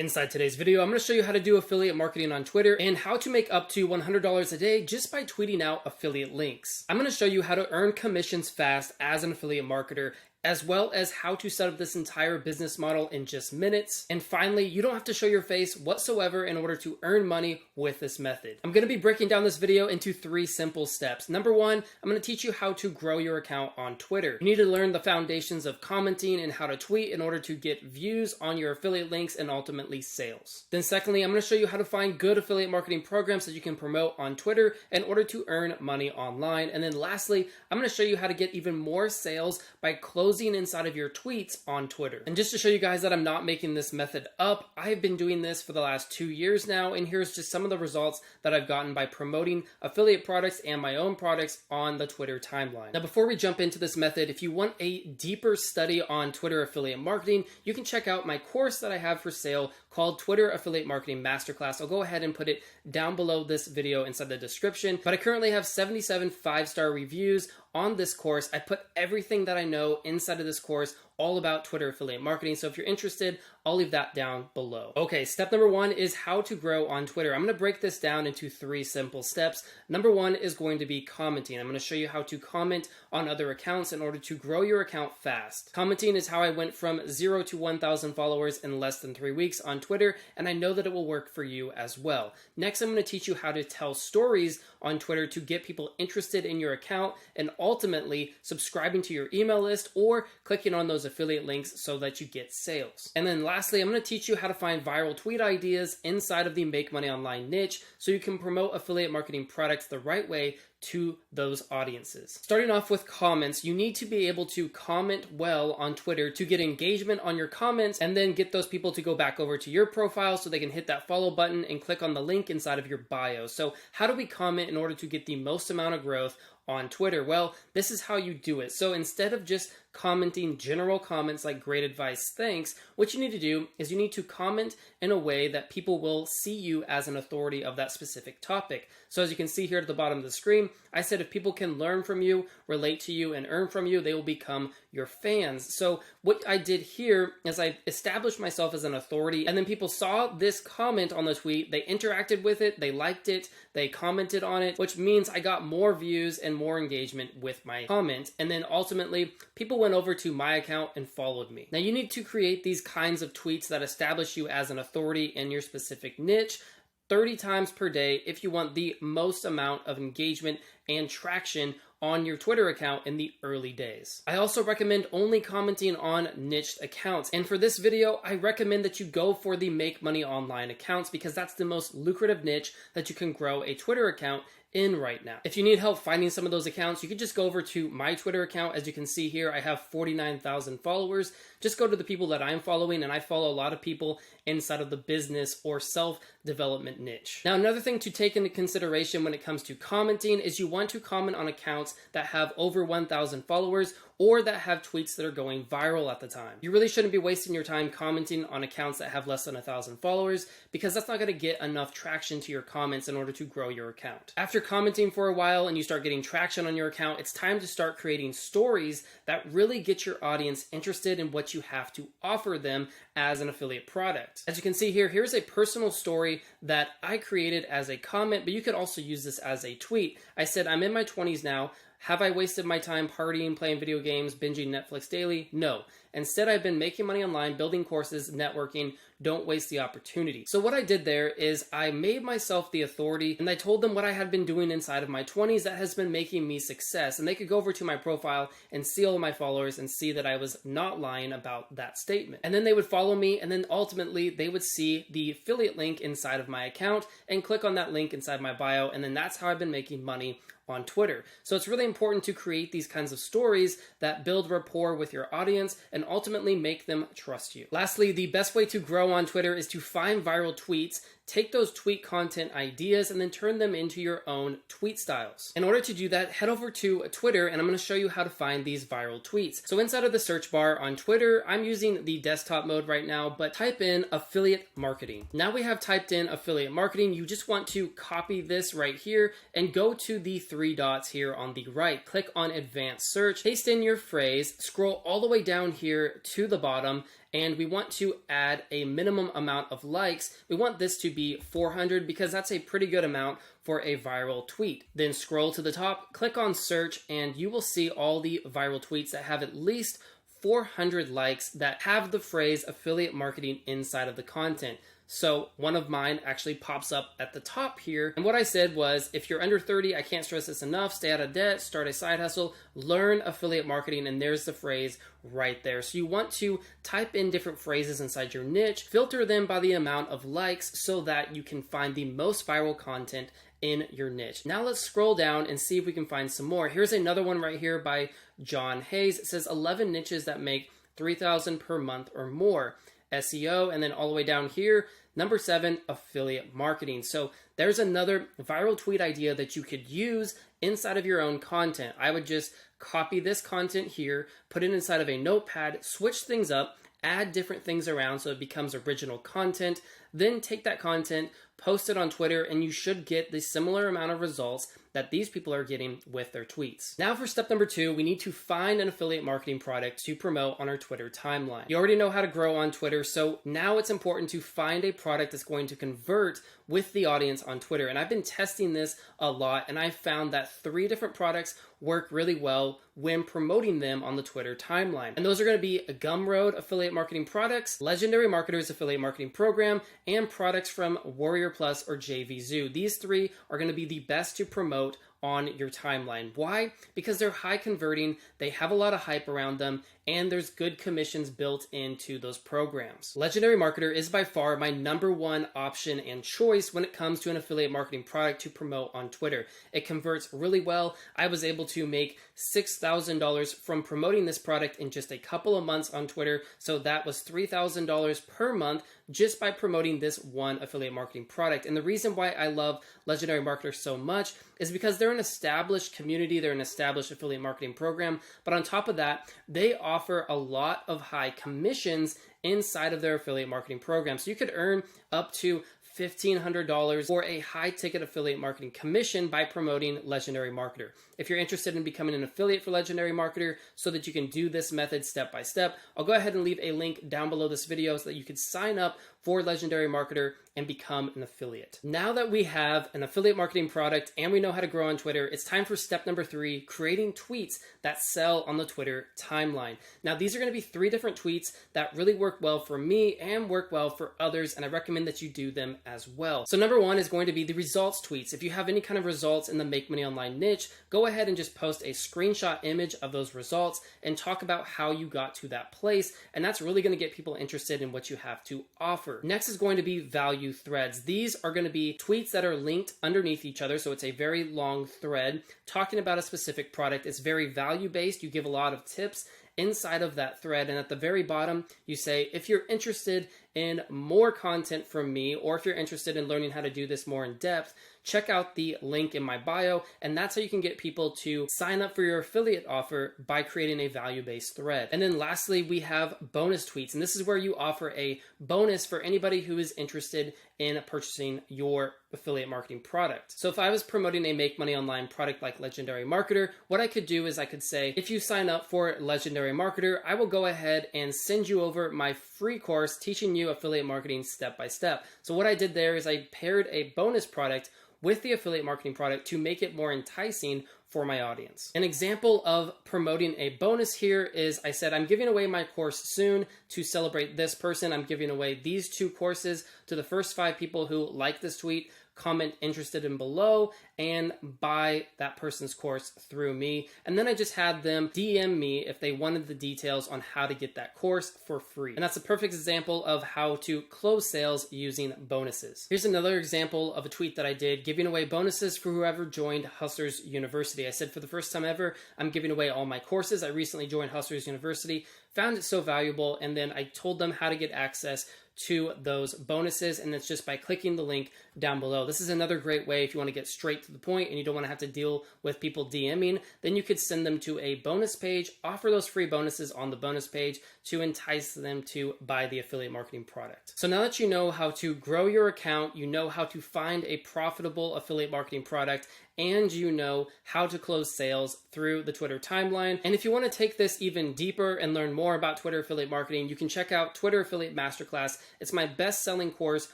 Inside today's video, I'm going to show you how to do affiliate marketing on Twitter and how to make up to $100 a day just by tweeting out affiliate links. I'm going to show you how to earn commissions fast as an affiliate marketer, as well as how to set up this entire business model in just minutes. And finally, you don't have to show your face whatsoever in order to earn money with this method. I'm going to be breaking down this video into 3 simple steps. Number 1, I'm going to teach you how to grow your account on Twitter. You need to learn the foundations of commenting and how to tweet in order to get views on your affiliate links and ultimately sales. Then secondly, I'm going to show you how to find good affiliate marketing programs that you can promote on Twitter in order to earn money online. And then lastly, I'm going to show you how to get even more sales by closing inside of your tweets on Twitter. And just to show you guys that I'm not making this method up, I've been doing this for the last 2 years now, and here's just some of the results that I've gotten by promoting affiliate products and my own products on the Twitter timeline. Now, before we jump into this method, if you want a deeper study on Twitter affiliate marketing, you can check out my course that I have for sale called Twitter Affiliate Marketing Masterclass. I'll go ahead and put it down below this video inside the description, but I currently have 77 5-star reviews on this course. I put everything that I know inside of this course all about Twitter affiliate marketing. So if you're interested, I'll leave that down below. Okay, step number 1 is how to grow on Twitter. I'm going to break this down into 3 simple steps. Number 1 is going to be commenting. I'm going to show you how to comment on other accounts in order to grow your account fast. Commenting is how I went from 0 to 1,000 followers in less than 3 weeks on Twitter, and I know that it will work for you as well. Next, I'm going to teach you how to tell stories on Twitter to get people interested in your account and ultimately subscribing to your email list or clicking on those affiliate links so that you get sales. And then lastly, I'm going to teach you how to find viral tweet ideas inside of the Make Money Online niche so you can promote affiliate marketing products the right way to those audiences. Starting off with comments, you need to be able to comment well on Twitter to get engagement on your comments and then get those people to go back over to your profile so they can hit that follow button and click on the link inside of your bio. So how do we comment in order to get the most amount of growth on Twitter? Well, this is how you do it. So instead of just commenting general comments like great advice, thanks, what you need to do is you need to comment in a way that people will see you as an authority of that specific topic. So as you can see here at the bottom of the screen, I said if people can learn from you, relate to you, and earn from you, they will become your fans. So what I did here is I established myself as an authority, and then people saw this comment on the tweet, they interacted with it, they liked it, they commented on it, which means I got more views and more engagement with my comment. And then ultimately, people went over to my account and followed me. Now you need to create these kinds of tweets that establish you as an authority in your specific niche 30 times per day if you want the most amount of engagement and traction on your Twitter account in the early days. I also recommend only commenting on niched accounts. And for this video, I recommend that you go for the Make Money Online accounts because that's the most lucrative niche that you can grow a Twitter account in right now. If you need help finding some of those accounts, you can just go over to my Twitter account. As you can see here, I have 49,000 followers. Just go to the people that I'm following, and I follow a lot of people inside of the business or self-development niche. Now, another thing to take into consideration when it comes to commenting is you want to comment on accounts that have over 1,000 followers or that have tweets that are going viral at the time. You really shouldn't be wasting your time commenting on accounts that have less than 1,000 followers because that's not going to get enough traction to your comments in order to grow your account. After commenting for a while and you start getting traction on your account, it's time to start creating stories that really get your audience interested in what you have to offer them as an affiliate product. As you can see here, here's a personal story that I created as a comment, but you could also use this as a tweet. I said, I'm in my 20s now. Have I wasted my time partying, playing video games, binging Netflix daily? No. Instead, I've been making money online, building courses, networking. Don't waste the opportunity. So what I did there is I made myself the authority and I told them what I had been doing inside of my 20s that has been making me success. And they could go over to my profile and see all of my followers and see that I was not lying about that statement. And then they would follow me, and then ultimately they would see the affiliate link inside of my account and click on that link inside my bio. And then that's how I've been making money on Twitter. So it's really important to create these kinds of stories that build rapport with your audience and ultimately make them trust you. Lastly, the best way to grow on Twitter is to find viral tweets, take those tweet content ideas, and then turn them into your own tweet styles. In order to do that, head over to Twitter, and I'm going to show you how to find these viral tweets. So inside of the search bar on Twitter, I'm using the desktop mode right now, but type in affiliate marketing. Now we have typed in affiliate marketing. You just want to copy this right here and go to the 3 dots here on the right. Click on advanced search, paste in your phrase, scroll all the way down here to the bottom, and we want to add a minimum amount of likes. We want this to be 400 because that's a pretty good amount for a viral tweet. Then scroll to the top, click on search, and you will see all the viral tweets that have at least 400 likes that have the phrase affiliate marketing inside of the content. So one of mine actually pops up at the top here. And what I said was, if you're under 30, I can't stress this enough, stay out of debt, start a side hustle, learn affiliate marketing, and there's the phrase right there. So you want to type in different phrases inside your niche, filter them by the amount of likes so that you can find the most viral content in your niche. Now let's scroll down and see if we can find some more. Here's another one right here by John Hayes. It says 11 niches that make $3,000 per month or more. SEO, and then all the way down here, number 7, affiliate marketing. So there's another viral tweet idea that you could use inside of your own content. I would just copy this content here, put it inside of a notepad, switch things up, add different things around so it becomes original content, then take that content, post it on Twitter, and you should get the similar amount of results that these people are getting with their tweets. Now for step number 2, we need to find an affiliate marketing product to promote on our Twitter timeline. You already know how to grow on Twitter, so now it's important to find a product that's going to convert with the audience on Twitter. And I've been testing this a lot, and I found that 3 different products work really well when promoting them on the Twitter timeline. And those are going to be Gumroad affiliate marketing products, Legendary Marketers affiliate marketing program, and products from Warrior Plus or 𝗬𝗢𝗢𝗦𝗧. These 3 are going to be the best to promote on your timeline. Why? Because they're high converting, they have a lot of hype around them, and there's good commissions built into those programs. Legendary Marketer is by far my number 1 option and choice when it comes to an affiliate marketing product to promote on Twitter. It converts really well. I was able to make $6,000 from promoting this product in just a couple of months on Twitter, so that was $3,000 per month just by promoting this one affiliate marketing product. And the reason why I love Legendary Marketer so much is because they're an established community, they're an established affiliate marketing program, but on top of that, they offer a lot of high commissions inside of their affiliate marketing program. So you could earn up to $1,500 for a high ticket affiliate marketing commission by promoting Legendary Marketer. If you're interested in becoming an affiliate for Legendary Marketer so that you can do this method step by step, I'll go ahead and leave a link down below this video so that you can sign up for Legendary Marketer and become an affiliate. Now that we have an affiliate marketing product and we know how to grow on Twitter, it's time for step number 3, creating tweets that sell on the Twitter timeline. Now these are going to be 3 different tweets that really work well for me and work well for others, and I recommend that you do them as well. So number 1 is going to be the results tweets. If you have any kind of results in the Make Money Online niche, go ahead and just post a screenshot image of those results and talk about how you got to that place, and that's really going to get people interested in what you have to offer. Next is going to be value threads. These are going to be tweets that are linked underneath each other, so it's a very long thread talking about a specific product. It's very value-based. You give a lot of tips inside of that thread, and at the very bottom you say, if you're interested in more content from me, or if you're interested in learning how to do this more in depth, check out the link in my bio, and that's how you can get people to sign up for your affiliate offer by creating a value-based thread. And then lastly, we have bonus tweets, and this is where you offer a bonus for anybody who is interested in purchasing your affiliate marketing product. So if I was promoting a Make Money Online product like Legendary Marketer, what I could do is I could say, if you sign up for Legendary Marketer, I will go ahead and send you over my free course teaching you affiliate marketing step by step. So what I did there is I paired a bonus product with the affiliate marketing product to make it more enticing for my audience. An example of promoting a bonus here is I said, I'm giving away my course soon. To celebrate this person, I'm giving away these 2 courses to the first 5 people who like this tweet, comment interested in below, and buy that person's course through me. And then I just had them DM me if they wanted the details on how to get that course for free. And that's a perfect example of how to close sales using bonuses. Here's another example of a tweet that I did giving away bonuses for whoever joined Hustlers University. I said, for the first time ever, I'm giving away all my courses. I recently joined Hustlers University, found it so valuable, and then I told them how to get access to those bonuses, and it's just by clicking the link down below. This is another great way if you want to get straight to the point and you don't want to have to deal with people DMing, then you could send them to a bonus page, offer those free bonuses on the bonus page to entice them to buy the affiliate marketing product. So now that you know how to grow your account, you know how to find a profitable affiliate marketing product, and you know how to close sales through the Twitter timeline. And if you want to take this even deeper and learn more about Twitter affiliate marketing, you can check out Twitter Affiliate Masterclass. It's my best-selling course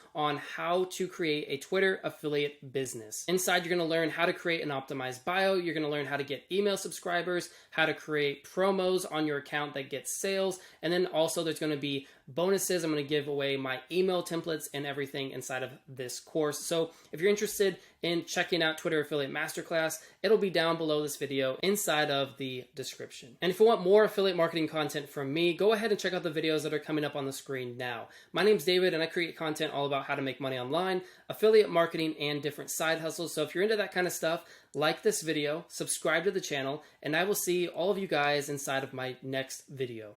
on how to create a Twitter affiliate business. Inside, you're going to learn how to create an optimized bio. You're going to learn how to get email subscribers, how to create promos on your account that get sales, and then also there's going to be bonuses. I'm going to give away my email templates and everything inside of this course. So if you're interested in checking out Twitter Affiliate Masterclass, it'll be down below this video inside of the description. And if you want more affiliate marketing content from me, go ahead and check out the videos that are coming up on the screen now. My name's David, and I create content all about how to make money online, affiliate marketing, and different side hustles. So if you're into that kind of stuff, like this video, subscribe to the channel, and I will see all of you guys inside of my next video.